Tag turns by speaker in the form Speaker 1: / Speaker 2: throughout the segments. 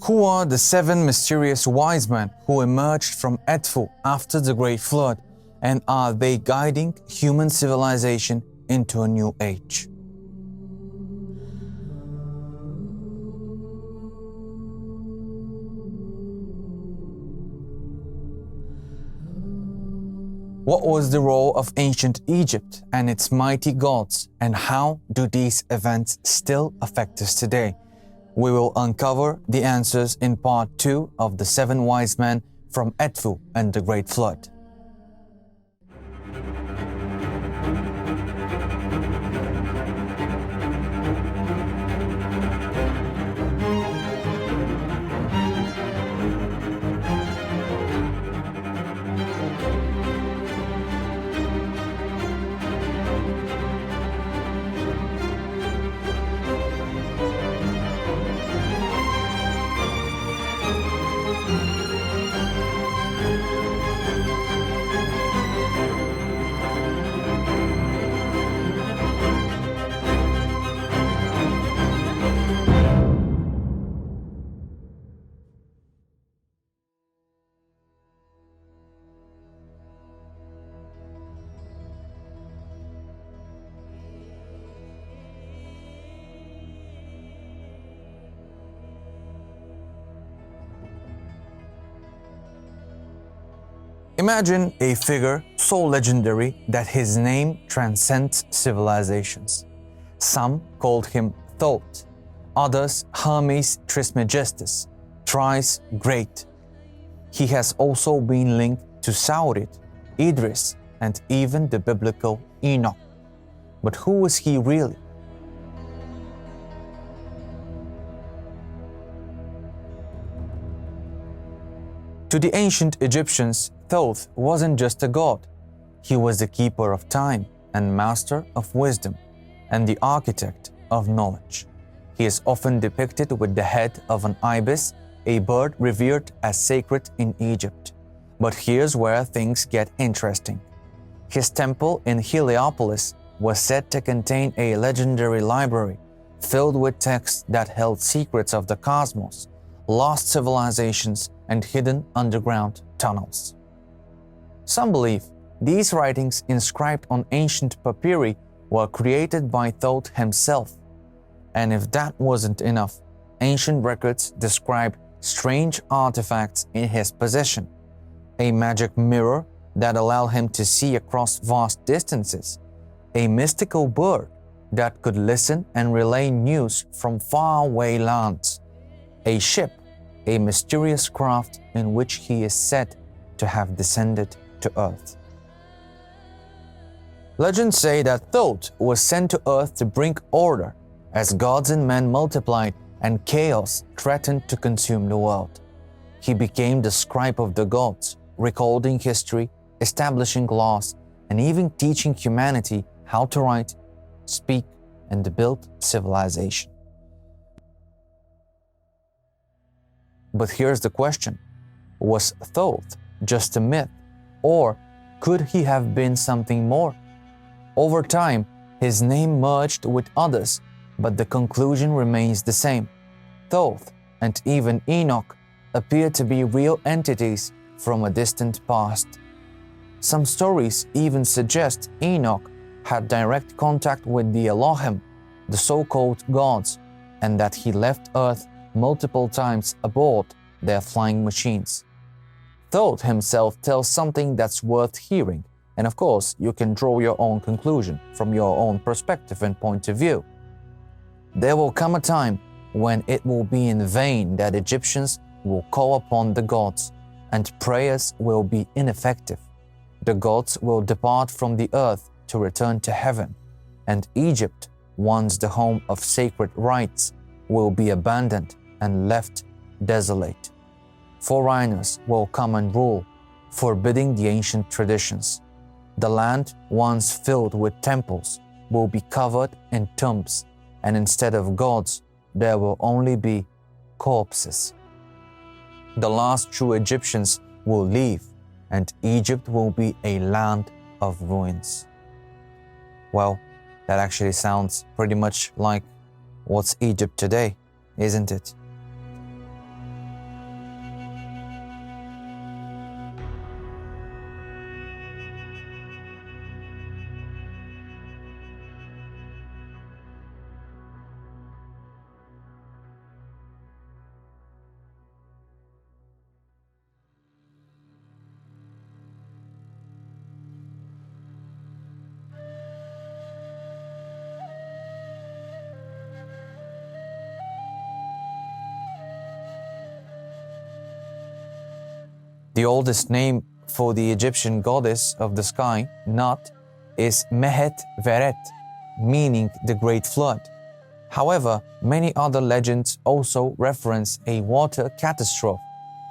Speaker 1: Who are the 7 mysterious wise men who emerged from Edfu after the Great Flood, and are they guiding human civilization into a new age? What was the role of ancient Egypt and its mighty gods, and how do these events still affect us today? We will uncover the answers in part 2 of the 7 wise men from Edfu and the Great Flood. Imagine a figure so legendary that his name transcends civilizations. Some called him Thoth, others Hermes Trismegistus, thrice great. He has also been linked to Saurit, Idris, and even the biblical Enoch. But who was he really? To the ancient Egyptians, Thoth wasn't just a god. He was the keeper of time and master of wisdom and the architect of knowledge. He is often depicted with the head of an ibis, a bird revered as sacred in Egypt. But here's where things get interesting. His temple in Heliopolis was said to contain a legendary library filled with texts that held secrets of the cosmos, lost civilizations, and hidden underground tunnels. Some believe these writings inscribed on ancient papyri were created by Thoth himself. And if that wasn't enough, ancient records describe strange artifacts in his possession: a magic mirror that allowed him to see across vast distances, a mystical bird that could listen and relay news from faraway lands, a ship, a mysterious craft in which he is said to have descended to Earth. Legends say that Thoth was sent to Earth to bring order as gods and men multiplied and chaos threatened to consume the world. He became the scribe of the gods, recording history, establishing laws, and even teaching humanity how to write, speak, and to build civilization. But here's the question: was Thoth just a myth, or could he have been something more? Over time, his name merged with others, but the conclusion remains the same. Thoth and even Enoch appear to be real entities from a distant past. Some stories even suggest Enoch had direct contact with the Elohim, the so-called gods, and that he left Earth multiple times aboard their flying machines. Thoth himself tells something that's worth hearing, and of course, you can draw your own conclusion from your own perspective and point of view. There will come a time when it will be in vain that Egyptians will call upon the gods, and prayers will be ineffective. The gods will depart from the earth to return to heaven, and Egypt, once the home of sacred rites, will be abandoned and left desolate. Foreigners will come and rule, forbidding the ancient traditions. The land, once filled with temples, will be covered in tombs, and instead of gods, there will only be corpses. The last true Egyptians will leave, and Egypt will be a land of ruins. Well, that actually sounds pretty much like what's Egypt today, isn't it? The oldest name for the Egyptian goddess of the sky, Nut, is Mehet Veret, meaning the Great Flood. However, many other legends also reference a water catastrophe,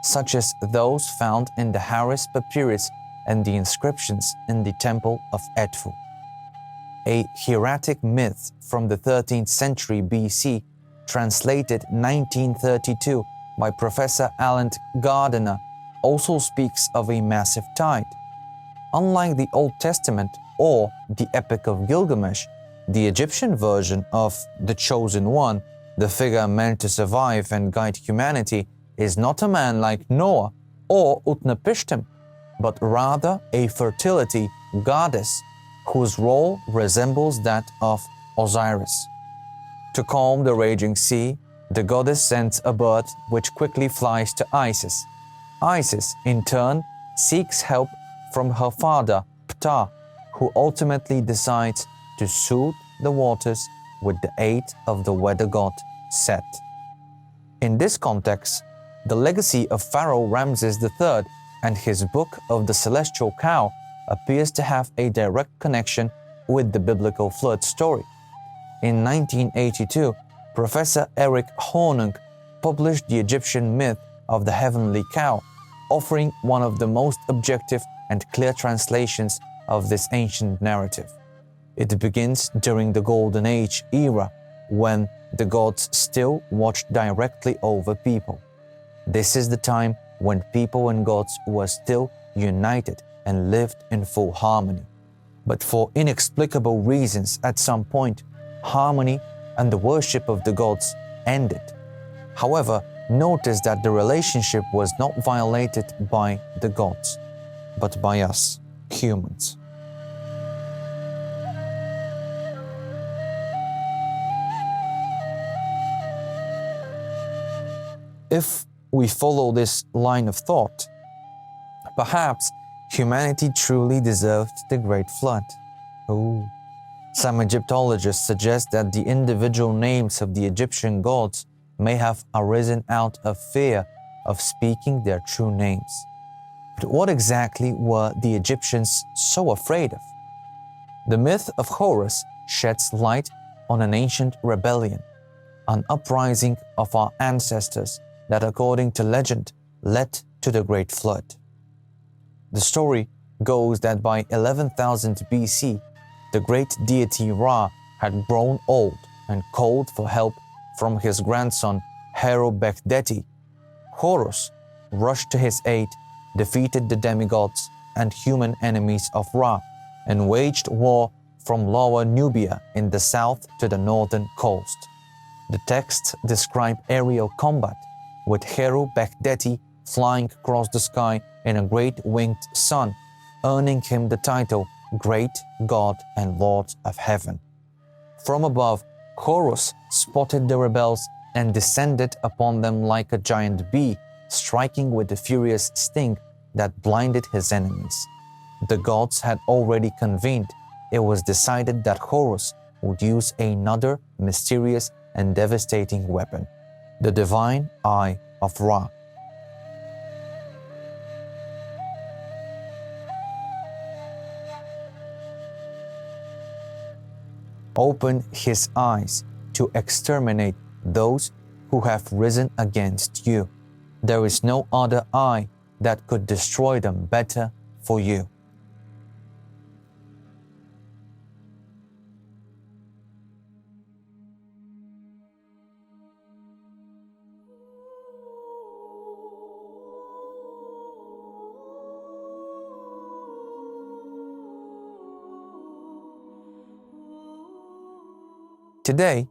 Speaker 1: such as those found in the Harris Papyrus and the inscriptions in the Temple of Edfu. A hieratic myth from the 13th century BC, translated 1932 by Professor Alan Gardiner, also speaks of a massive tide. Unlike the Old Testament or the Epic of Gilgamesh, the Egyptian version of the Chosen One, the figure meant to survive and guide humanity, is not a man like Noah or Utnapishtim, but rather a fertility goddess whose role resembles that of Osiris. To calm the raging sea, the goddess sends a bird which quickly flies to Isis. Isis, in turn, seeks help from her father, Ptah, who ultimately decides to soothe the waters with the aid of the weather god Set. In this context, the legacy of Pharaoh Ramses III and his Book of the Celestial Cow appears to have a direct connection with the biblical flood story. In 1982, Professor Eric Hornung published the Egyptian myth of the heavenly cow, offering one of the most objective and clear translations of this ancient narrative. It begins during the Golden Age era, when the gods still watched directly over people. This is the time when people and gods were still united and lived in full harmony. But for inexplicable reasons, at some point, harmony and the worship of the gods ended. However, notice that the relationship was not violated by the gods, but by us, humans. If we follow this line of thought, perhaps humanity truly deserved the Great Flood. Some Egyptologists suggest that the individual names of the Egyptian gods may have arisen out of fear of speaking their true names. But what exactly were the Egyptians so afraid of? The myth of Horus sheds light on an ancient rebellion, an uprising of our ancestors that, according to legend, led to the Great Flood. The story goes that by 11,000 BC, the great deity Ra had grown old and called for help from his grandson Heru-Bekdeti. Horus rushed to his aid, defeated the demigods and human enemies of Ra, and waged war from Lower Nubia in the south to the northern coast. The texts describe aerial combat, with Heru-Bekdeti flying across the sky in a great winged sun, earning him the title Great God and Lord of Heaven. From above, Horus spotted the rebels and descended upon them like a giant bee, striking with a furious sting that blinded his enemies. The gods had already convened. It was decided that Horus would use another mysterious and devastating weapon, the divine eye of Ra. Open his eyes to exterminate those who have risen against you. There is no other eye that could destroy them better for you. Today,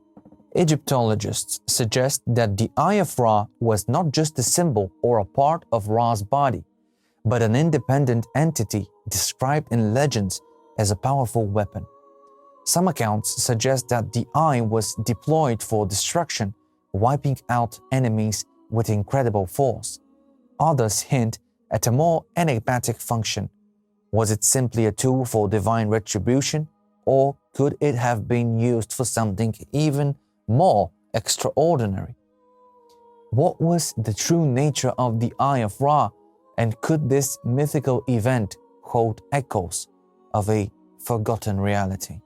Speaker 1: Egyptologists suggest that the Eye of Ra was not just a symbol or a part of Ra's body, but an independent entity described in legends as a powerful weapon. Some accounts suggest that the eye was deployed for destruction, wiping out enemies with incredible force. Others hint at a more enigmatic function. Was it simply a tool for divine retribution, or could it have been used for something even more extraordinary? What was the true nature of the Eye of Ra, And could this mythical event hold echoes of a forgotten reality?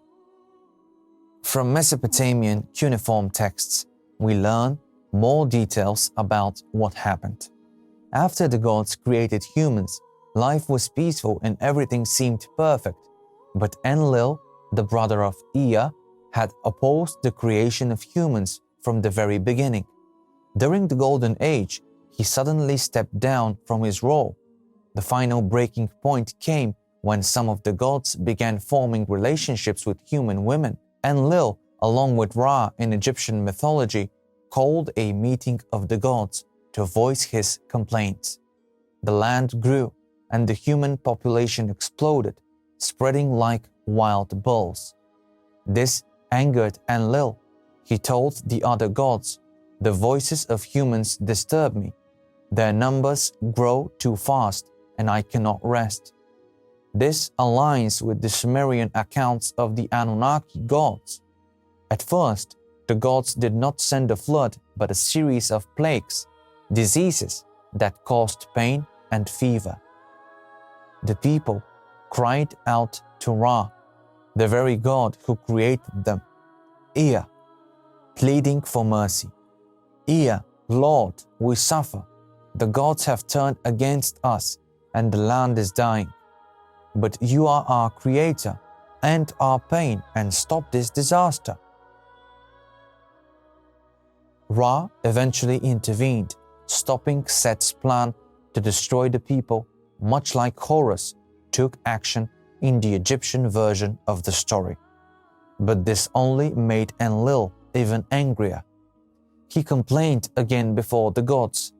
Speaker 1: From Mesopotamian cuneiform texts, we learn more details about what happened. After the gods created humans, life was peaceful and everything seemed perfect. But Enlil, the brother of Ea, had opposed the creation of humans from the very beginning. During the Golden Age, he suddenly stepped down from his role. The final breaking point came when some of the gods began forming relationships with human women. Enlil, along with Ra in Egyptian mythology, called a meeting of the gods to voice his complaints. The land grew and the human population exploded, spreading like wild bulls. This angered Enlil. He told the other gods, "The voices of humans disturb me. Their numbers grow too fast and I cannot rest." This aligns with the Sumerian accounts of the Anunnaki gods. At first, the gods did not send a flood but a series of plagues, diseases that caused pain and fever. The people cried out to Ra, the very God who created them, Ea, pleading for mercy. "Ea, Lord, we suffer. The gods have turned against us and the land is dying. But you are our creator, end our pain and stop this disaster." Ra eventually intervened, stopping Set's plan to destroy the people, much like Horus took action in the Egyptian version of the story. But this only made Enlil even angrier. He complained again before the gods.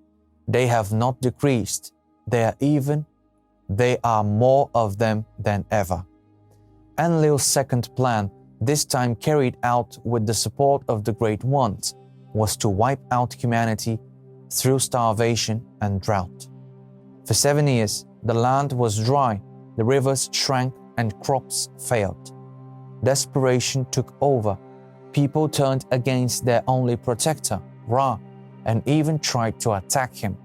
Speaker 1: "They have not decreased, they are more of them than ever." Enlil's second plan, this time carried out with the support of the Great Ones, was to wipe out humanity through starvation and drought. For 7 years, the land was dry, the rivers shrank, and crops failed. Desperation took over. People turned against their only protector, Ra, and even tried to attack him.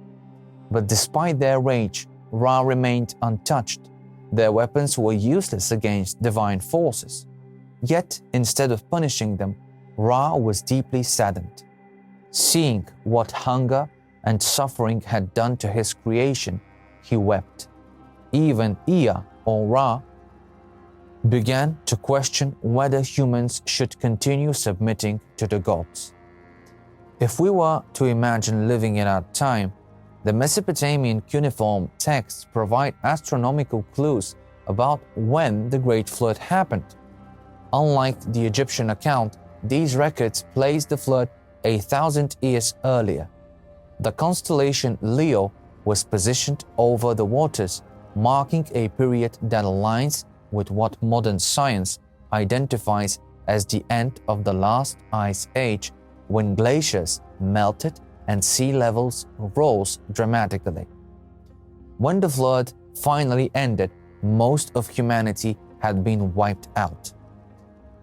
Speaker 1: But despite their rage, Ra remained untouched. Their weapons were useless against divine forces. Yet, instead of punishing them, Ra was deeply saddened. Seeing what hunger and suffering had done to his creation, he wept. Even Ea, or Ra, began to question whether humans should continue submitting to the gods. If we were to imagine living in our time, the Mesopotamian cuneiform texts provide astronomical clues about when the Great Flood happened. Unlike the Egyptian account, these records place the flood 1,000 years earlier. The constellation Leo was positioned over the waters, marking a period that aligns with what modern science identifies as the end of the last ice age, when glaciers melted and sea levels rose dramatically. When the flood finally ended, most of humanity had been wiped out.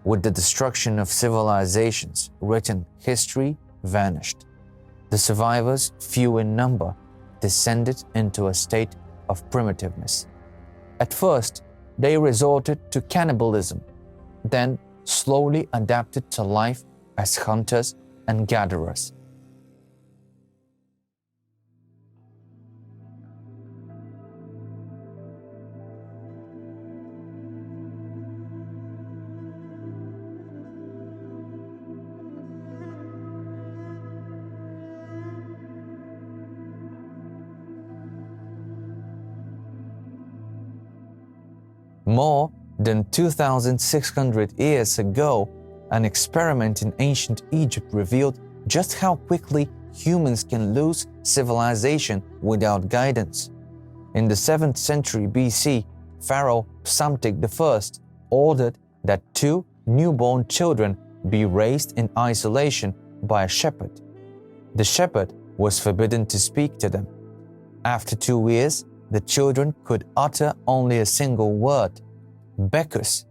Speaker 1: With the destruction of civilizations, written history vanished. The survivors, few in number, descended into a state of primitiveness. At first, they resorted to cannibalism, then slowly adapted to life as hunters and gatherers. More than 2,600 years ago, an experiment in ancient Egypt revealed just how quickly humans can lose civilization without guidance. In the 7th century BC, Pharaoh Psamtik I ordered that 2 newborn children be raised in isolation by a shepherd. The shepherd was forbidden to speak to them. After 2 years, the children could utter only a single word, Bekus,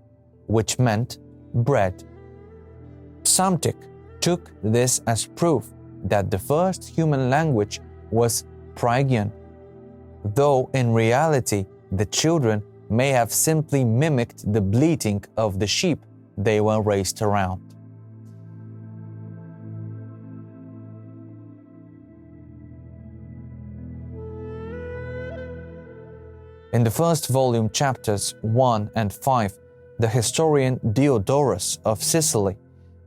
Speaker 1: which meant bread. Psamtik took this as proof that the first human language was Phrygian. though in reality the children may have simply mimicked the bleating of the sheep they were raised around. In the first volume, chapters 1 and 5, the historian Diodorus of Sicily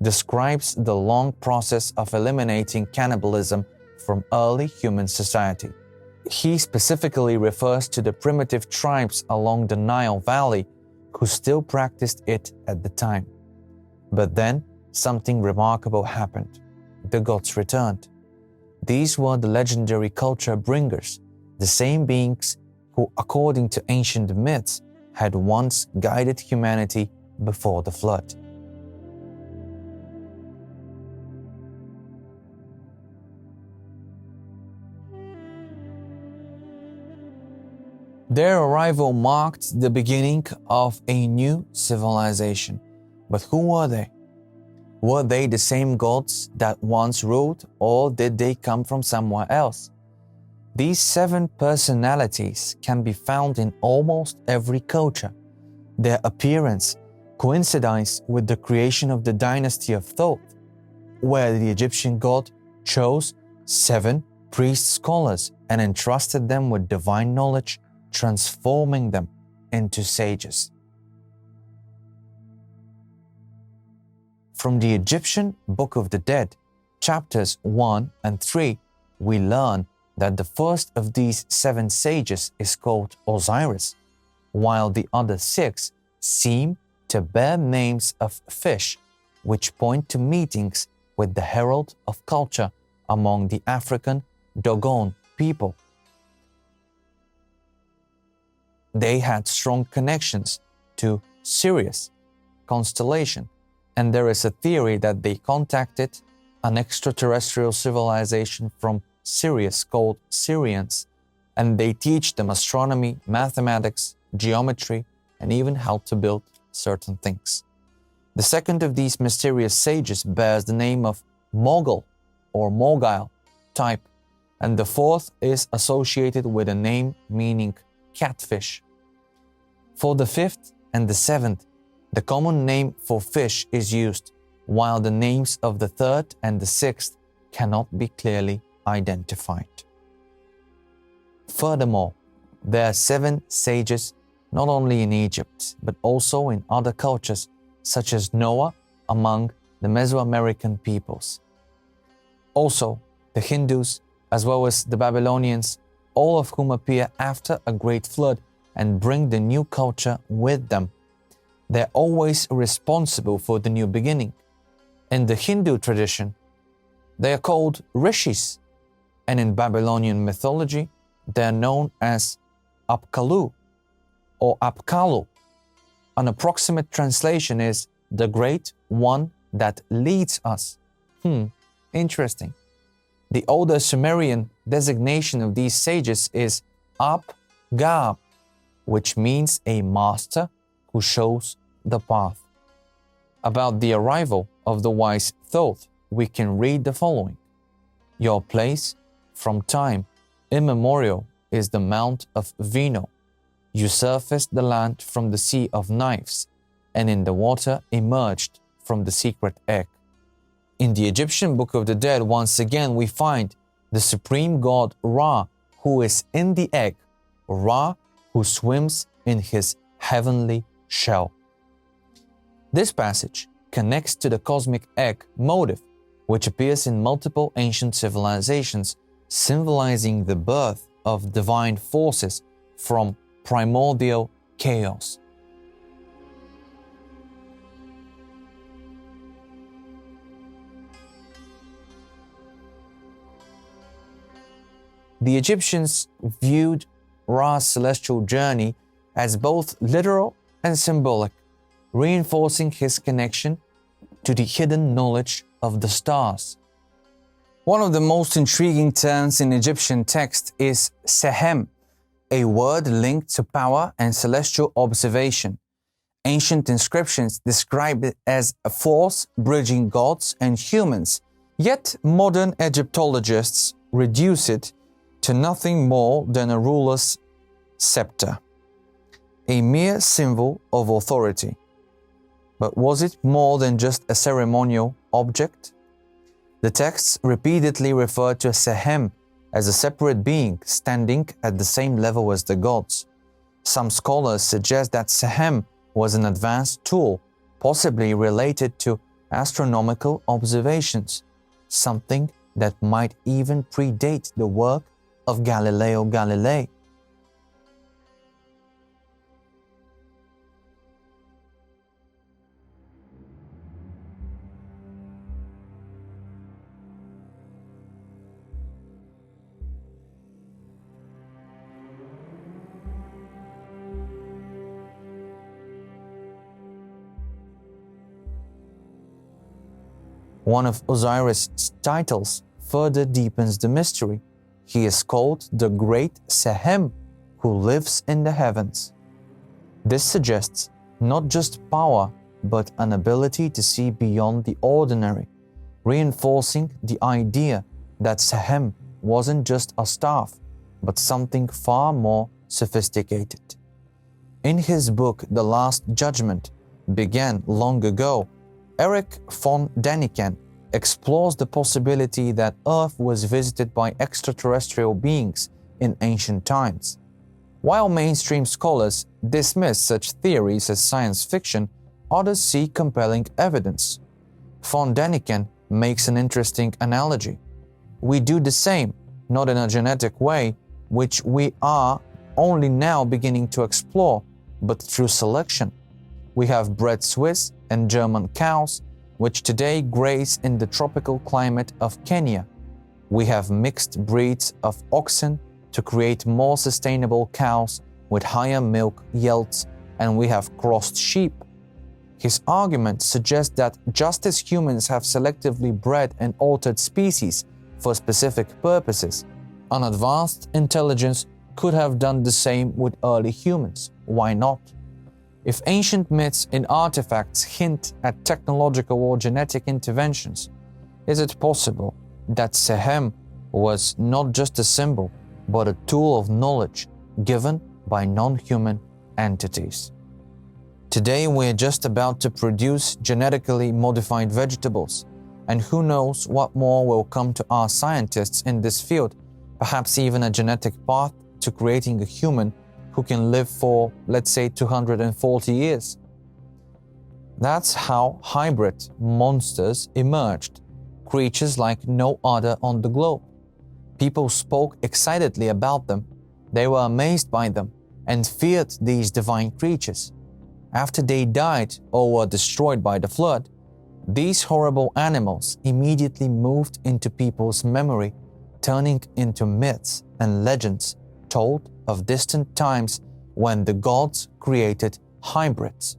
Speaker 1: describes the long process of eliminating cannibalism from early human society. He specifically refers to the primitive tribes along the Nile Valley who still practiced it at the time. But then something remarkable happened. The gods returned. These were the legendary culture bringers, the same beings who, according to ancient myths, had once guided humanity before the flood. Their arrival marked the beginning of a new civilization. But who were they? Were they the same gods that once ruled, or did they come from somewhere else? These 7 personalities can be found in almost every culture. Their appearance coincides with the creation of the dynasty of Thoth, where the Egyptian god chose 7 priest scholars and entrusted them with divine knowledge, transforming them into sages. From the Egyptian Book of the Dead, chapters 1 and 3, we learn that the first of these 7 sages is called Osiris, while the other 6 seem to bear names of fish, which point to meetings with the herald of culture among the African Dogon people. They had strong connections to Sirius constellation, and there is a theory that they contacted an extraterrestrial civilization from Sirius called Syrians, and they teach them astronomy, mathematics, geometry, and even how to build certain things. The second of these mysterious sages bears the name of Mogul or Mogile type, and the fourth is associated with a name meaning catfish. For the 5th and the 7th, the common name for fish is used, while the names of the 3rd and the 6th cannot be clearly identified. Furthermore, there are 7 sages not only in Egypt, but also in other cultures, such as Noah among the Mesoamerican peoples. Also, the Hindus, as well as the Babylonians, all of whom appear after a great flood and bring the new culture with them. They're always responsible for the new beginning. In the Hindu tradition, they are called rishis, and in Babylonian mythology, they are known as Apkallu or Apkallu. An approximate translation is the great one that leads us. Interesting. The older Sumerian designation of these sages is Ap-Gab, which means a master who shows the path. About the arrival of the wise Thoth, we can read the following. Your place from time immemorial is the Mount of Vino. You surfaced the land from the sea of knives, and in the water emerged from the secret egg. In the Egyptian Book of the Dead, once again we find the supreme god Ra, who is in the egg, Ra, who swims in his heavenly shell. This passage connects to the cosmic egg motif, which appears in multiple ancient civilizations, symbolizing the birth of divine forces from primordial chaos. The Egyptians viewed Ra's celestial journey as both literal and symbolic, reinforcing his connection to the hidden knowledge of the stars. One of the most intriguing terms in Egyptian text is Sahem, a word linked to power and celestial observation. Ancient inscriptions describe it as a force bridging gods and humans, yet modern Egyptologists reduce it to nothing more than a ruler's scepter, a mere symbol of authority. But was it more than just a ceremonial object? The texts repeatedly refer to Sahem as a separate being standing at the same level as the gods. Some scholars suggest that Sahem was an advanced tool, possibly related to astronomical observations, something that might even predate the work of Galileo Galilei. One of Osiris' titles further deepens the mystery. He is called the Great Sahem, who lives in the heavens. This suggests not just power, but an ability to see beyond the ordinary, reinforcing the idea that Sahem wasn't just a staff, but something far more sophisticated. In his book, The Last Judgment Began Long Ago, Erich von Däniken explores the possibility that Earth was visited by extraterrestrial beings in ancient times. While mainstream scholars dismiss such theories as science fiction, others see compelling evidence. Von Däniken makes an interesting analogy. We do the same, not in a genetic way, which we are only now beginning to explore, but through selection. We have bred Swiss and German cows, which today graze in the tropical climate of Kenya. We have mixed breeds of oxen to create more sustainable cows with higher milk yields, and we have crossed sheep. His argument suggests that just as humans have selectively bred and altered species for specific purposes, an advanced intelligence could have done the same with early humans. Why not? If ancient myths and artifacts hint at technological or genetic interventions, is it possible that Sahem was not just a symbol, but a tool of knowledge given by non-human entities? Today we're just about to produce genetically modified vegetables, and who knows what more will come to our scientists in this field, perhaps even a genetic path to creating a human who can live for, let's say, 240 years. That's how hybrid monsters emerged, creatures like no other on the globe. People spoke excitedly about them. They were amazed by them and feared these divine creatures. After they died or were destroyed by the flood, these horrible animals immediately moved into people's memory, turning into myths and legends told of distant times when the gods created hybrids.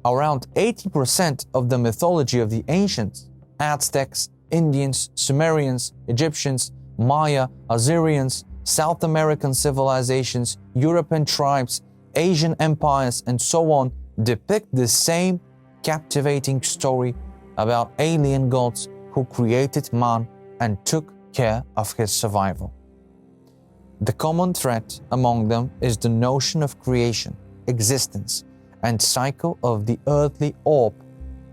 Speaker 1: Around 80% of the mythology of the ancients, Aztecs, Indians, Sumerians, Egyptians, Maya, Assyrians, South American civilizations, European tribes, Asian empires, and so on, depict the same captivating story about alien gods who created man and took care of his survival. The common thread among them is the notion of creation, existence, and cycle of the earthly orb,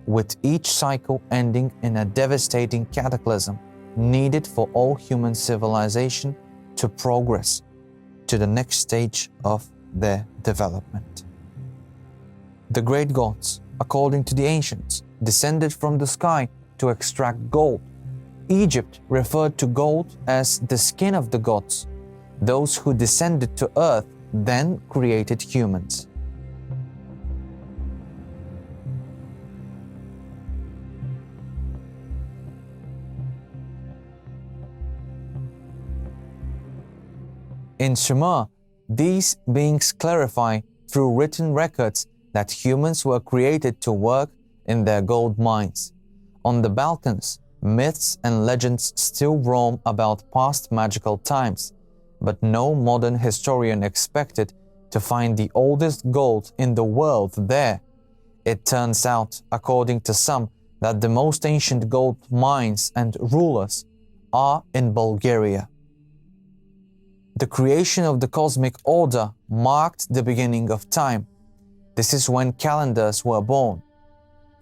Speaker 1: with each cycle ending in a devastating cataclysm needed for all human civilization to progress to the next stage of their development. The great gods, according to the ancients, descended from the sky to extract gold. Egypt referred to gold as the skin of the gods. Those who descended to earth then created humans. In Sumer, these beings clarify through written records that humans were created to work in their gold mines. On the Balkans, myths and legends still roam about past magical times, but no modern historian expected to find the oldest gold in the world there. It turns out, according to some, that the most ancient gold mines and rulers are in Bulgaria. The creation of the cosmic order marked the beginning of time. This is when calendars were born.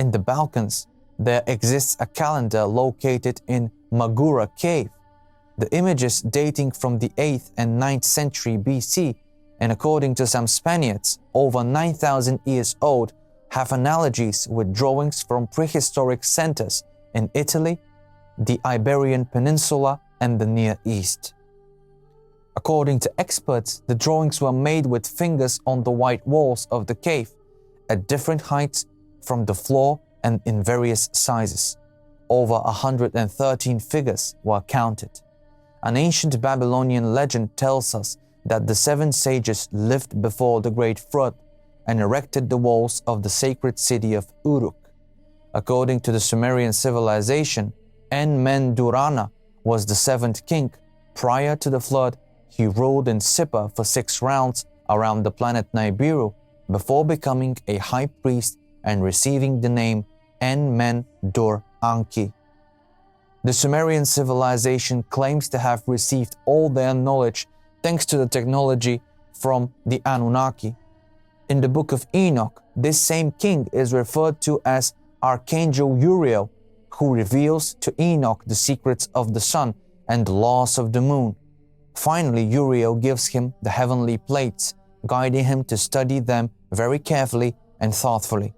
Speaker 1: In the Balkans, there exists a calendar located in Magura cave. The images dating from the 8th and 9th century BC, and according to some Spaniards, over 9,000 years old, have analogies with drawings from prehistoric centers in Italy, the Iberian Peninsula, and the Near East. According to experts, the drawings were made with fingers on the white walls of the cave, at different heights from the floor and in various sizes. Over 113 figures were counted. An ancient Babylonian legend tells us that the 7 sages lived before the great flood and erected the walls of the sacred city of Uruk. According to the Sumerian civilization, Enmen-Durana was the 7th king. Prior to the flood, he ruled in Sippar for 6 rounds around the planet Nibiru before becoming a high priest and receiving the name Enmen-Dur-Anki. The Sumerian civilization claims to have received all their knowledge thanks to the technology from the Anunnaki. In the book of Enoch, this same king is referred to as Archangel Uriel, who reveals to Enoch the secrets of the sun and the laws of the moon. Finally, Uriel gives him the heavenly plates, guiding him to study them very carefully and thoughtfully.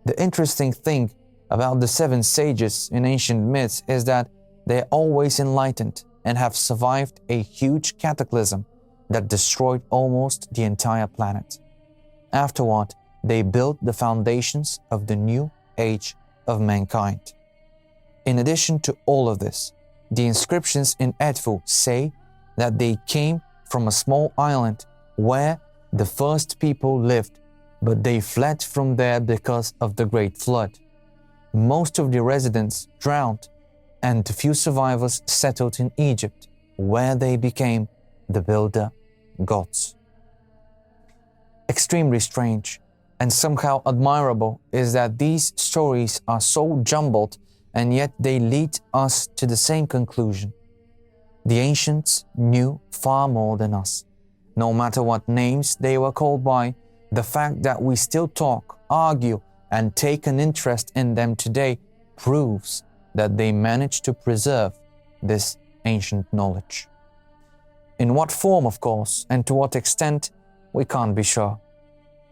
Speaker 1: The interesting thing about the 7 sages in ancient myths is that they are always enlightened and have survived a huge cataclysm that destroyed almost the entire planet. Afterward, they built the foundations of the new age of mankind. In addition to all of this, the inscriptions in Edfu say that they came from a small island where the first people lived, but they fled from there because of the great flood. Most of the residents drowned, and the few survivors settled in Egypt, where they became the builder gods. Extremely strange and somehow admirable is that these stories are so jumbled, and yet they lead us to the same conclusion. The ancients knew far more than us. No matter what names they were called by, the fact that we still talk, argue, and take an interest in them today proves that they managed to preserve this ancient knowledge. In what form, of course, and to what extent, we can't be sure.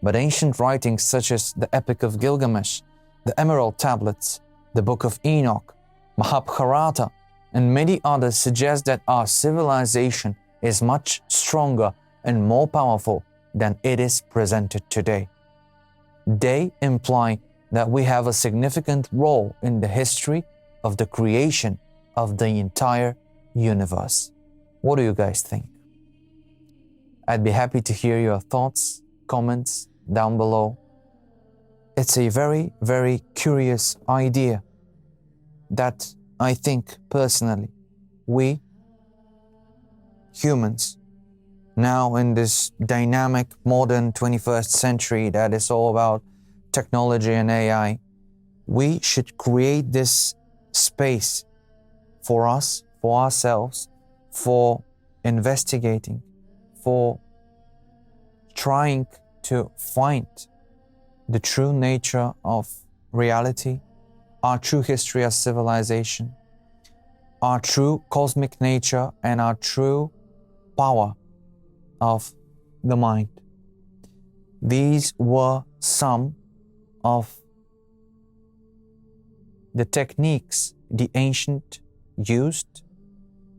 Speaker 1: But ancient writings such as the Epic of Gilgamesh, the Emerald Tablets, the Book of Enoch, Mahabharata, and many others suggest that our civilization is much stronger and more powerful than it is presented today. They imply that we have a significant role in the history of the creation of the entire universe. What do you guys think? I'd be happy to hear your thoughts, comments down below. It's a very, very curious idea that I think personally we humans now in this dynamic modern 21st century that is all about technology and AI, we should create this space for us, for ourselves, for investigating, for trying to find the true nature of reality, our true history as civilization, our true cosmic nature, and our true power of the mind. These were some of the techniques the ancient used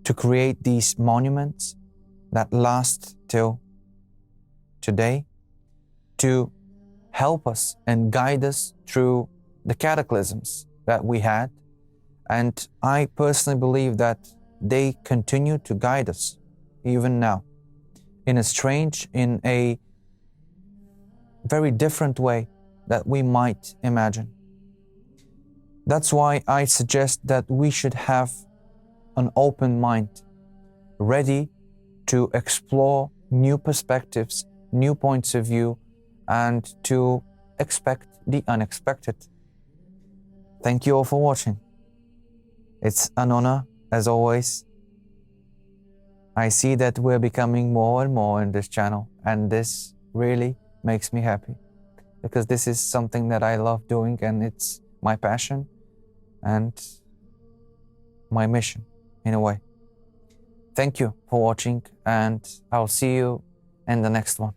Speaker 1: to create these monuments that last till today, to help us and guide us through the cataclysms that we had. And I personally believe that they continue to guide us even now, in a very different way that we might imagine. That's why I suggest that we should have an open mind, ready to explore new perspectives, new points of view, and to expect the unexpected. Thank you all for watching. It's an honor, as always. I see that we're becoming more and more in this channel, and this really makes me happy because this is something that I love doing, and it's my passion and my mission in a way. Thank you for watching, and I'll see you in the next one.